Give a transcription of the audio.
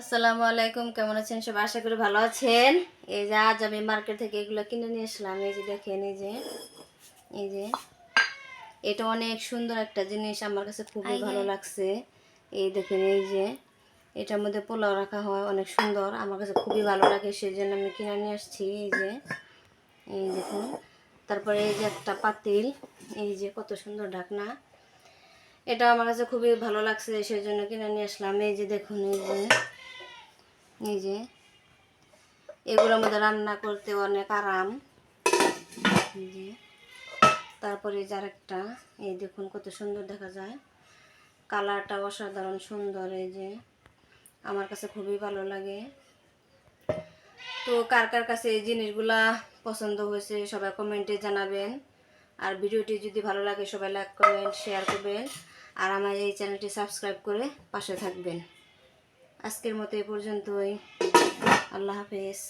আসসালামু আলাইকুম, কেমন আছেন সবাই? আশা করি ভালো আছেন। এই যে আজ আমি মার্কেট থেকে এগুলো কিনে নিয়ে আসলাম। এই যে দেখেন, এই যে এটা অনেক সুন্দর একটা জিনিস, আমার কাছে খুবই ভালো লাগছে। এই দেখেন, এই যে এটার মধ্যে পোলাও রাখা হয়, অনেক সুন্দর, আমার কাছে খুবই ভালো লাগে, সেই জন্য আমি কিনে নিয়ে আসছি। এই দেখুন, তারপরে এই যে একটা পাতিল, এই যে কত সুন্দর ঢাকনা, এটা আমার কাছে খুবই ভালো লাগছে, সেই জন্য কিনে নিয়ে আসলাম। এই যে দেখুন, এই যে এগুলোর মধ্যে রান্না করতে অনেক আরাম। এই যে তারপরে যার একটা, এই দেখুন কত সুন্দর দেখা যায়, কালারটা অসাধারণ সুন্দর। এই যে আমার কাছে খুবই ভালো লাগে। তো কার কার কাছে এই জিনিসগুলা পছন্দ হয়েছে সবাই কমেন্টে জানাবেন। আর ভিডিওটি যদি ভালো লাগে সবাই লাইক কমেন্ট শেয়ার করবেন। আর আমার এই চ্যানেলটি সাবস্ক্রাইব করে পাশে থাকবেন। আজকের মতো এই পর্যন্তই। আল্লাহ হাফেজ।